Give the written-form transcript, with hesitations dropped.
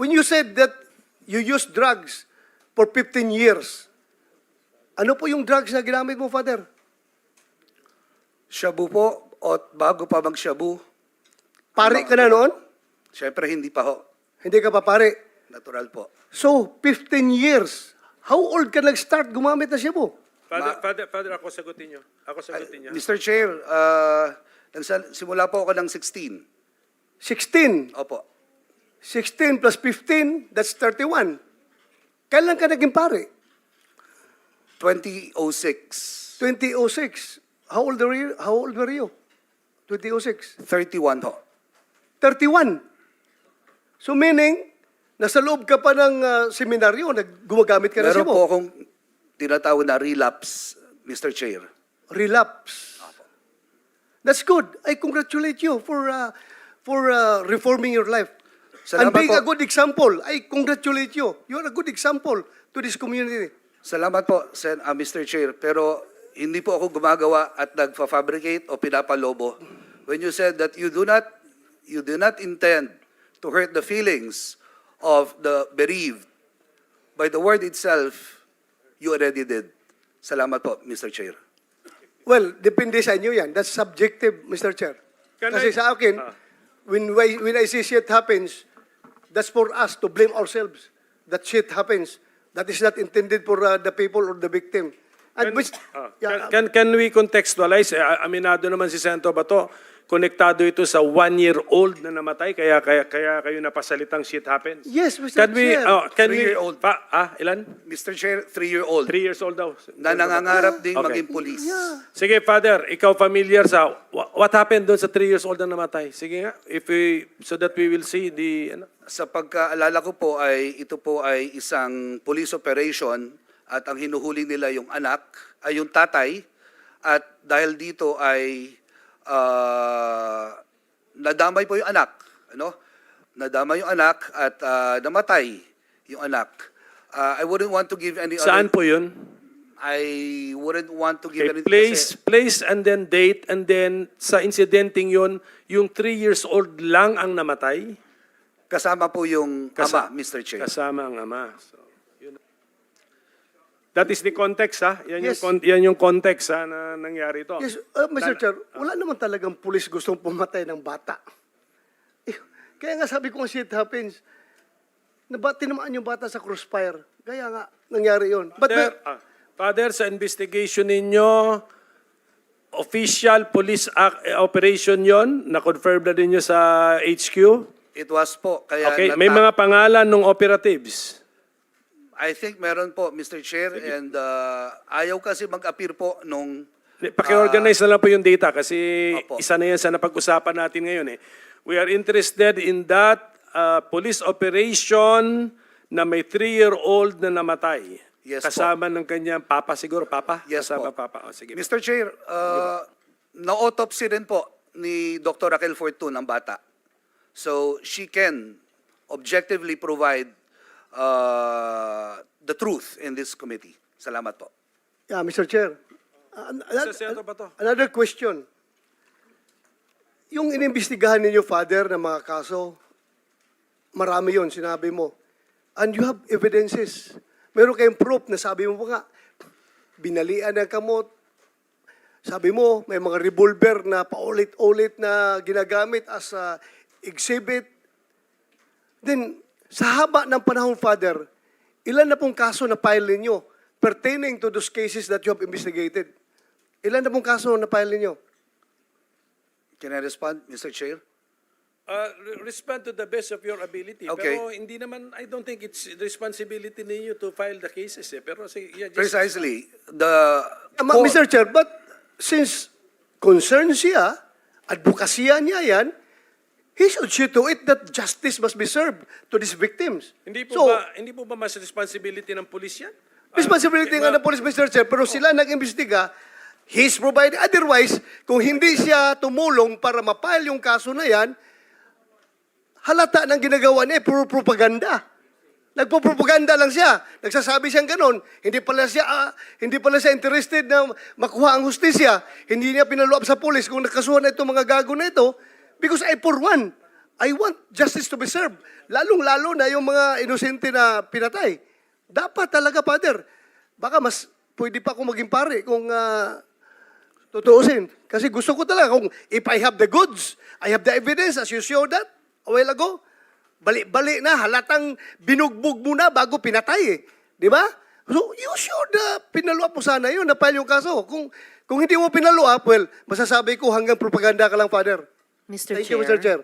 when you said that you used drugs for 15 years, ano po yung drugs na ginamit mo, Father? Shabu po, o bago pa mag-shabu. Pare ka na noon? Siyempre, hindi pa ho. Hindi ka pa pare. Natural po. So, 15 years. How old ka nag-start gumamit na shabu? Father, ako sagutin niyo. Mr. Chair, simula po ako ng 16. 16. Opo. 16 plus 15, that's 31. Kailan ka naging pare? 2006. 2006. How old were you? 2006. 31 ho. 31. So meaning, nasa loob ka pa ng seminaryo, gumagamit ka na Meron shabu. po akong tinatawag na relapse, Mr. Chair. Relapse. That's good. I congratulate you for reforming your life. And Salamat being po. a good example. I congratulate you. You are a good example to this community. Salamat po, Mr. Chair. Pero hindi po ako gumagawa at nagfa-fabricate o pinapalobo. When you said that you do not intend to hurt the feelings of the bereaved, by the word itself, you already did. Salamat po, Mr. Chair. Well, depende sa inyo yan. That's subjective, Mr. Chair. Kasi sa akin, when I see shit happens, that's for us to blame ourselves. That shit happens. That is not intended for the people or the victim. And Can we contextualize? Aminado naman si Senator Bato, konektado ito sa 1-year-old na namatay, kaya kayo napasalitang shit happens. Yes, Mr. Chair. Can we, 3-year-old. ilan? Mr. Chair, 3-year-old 3 years old daw. na nangangarap ding Okay. maging police. Sige, Father, ikaw familiar sa what happened doon sa 3 years old na namatay? Sige nga, so that we will see the Sa pagkaalala ko po ay ito po ay isang police operation at ang hinuhuli nila yung anak, ay yung tatay, at dahil dito ay nadamay po yung anak, ano? Nadamay yung anak at namatay yung anak. I wouldn't want to give any Saan po yun? I wouldn't want to give Okay, any place and then date, and then sa incidenting yun, yung 3 years old lang ang namatay? kasama po yung ama, Mr. Chair. Kasama ang ama. So, yun. That is the context, ha? Yan, Yes. yan yung context, ha, na nangyari ito. Yes, Mr. Chair, wala naman talagang pulis gustong pumatay ng bata. Kaya nga sabi ko, shit happens. Tinamaan yung bata sa crossfire. Kaya nga, nangyari yun. But Father, sa investigation ninyo, official police operation yon, na-confirm na ninyo sa HQ? It was po. Kaya Okay, may mga pangalan ng operatives. I think meron po, Mr. Chair, and ayaw kasi mag-appear po nung... Paki-organize na lang po yung data kasi Opo. isa na yan sa napag-usapan natin ngayon. We are interested in that police operation na may 3-year-old na namatay. Yes po. Kasama ng kanyang papa siguro, papa? Yes Kasama po. papa. O, sige. Mr. Chair, na-autopsy rin po ni Dr. Raquel Fortun ang bata. So she can objectively provide the truth in this committee. Salamat po. yeah, Mr. Chair, Senator Bato. another question. Yung inimbestigahan ninyo, Father, na mga kaso, marami yon sinabi mo. And you have evidences. Meron kayong proof na sabi mo pa nga, binalian ng kamot. Sabi mo, may mga revolver na paulit-ulit na ginagamit as exhibit. Then, sa haba ng panahon, Father, ilan na pong kaso na file ninyo pertaining to those cases that you have investigated? Ilan na pong kaso na file ninyo? Can I respond, Mr. Chair? Respond to the best of your ability. Okay. Pero hindi naman, I don't think it's the responsibility ninyo to file the cases. Pero sige, yeah, just... Precisely. Mr. Chair, but since concerned siya, advokasya niya yan, he should see to it that justice must be served to these victims. Hindi So, po ba mas responsibility ng pulis yan? responsibility nga ng police, Mr. Chair, pero sila nag-imbestiga, he's provided. Otherwise, kung hindi siya tumulong para mapile yung kaso na yan, halata ng ginagawa niya, puro propaganda. Nagpo-propaganda lang siya. Nagsasabi siyang ganon. Hindi pala siya interested na makuha ang hustisya. Hindi niya pinaluap sa polis kung nakasuhan na itong mga gago na ito. Because I, for one, I want justice to be served. Lalong-lalo na yung mga inosente na pinatay. Dapat talaga, Father. Baka mas pwede pa akong maging pare kung tutuusin. Kasi gusto ko talaga kung if I have the goods, I have the evidence as you showed that a while ago. Bali-bali na, halatang binugbog mo na bago pinatay eh. Di ba? So, you should pinalo up mo sana yun, na-file yung kaso. Kung hindi mo pinalo up, well, masasabi ko hanggang propaganda ka lang, Father. Mr. Thank Chair. you, Mr. Chair.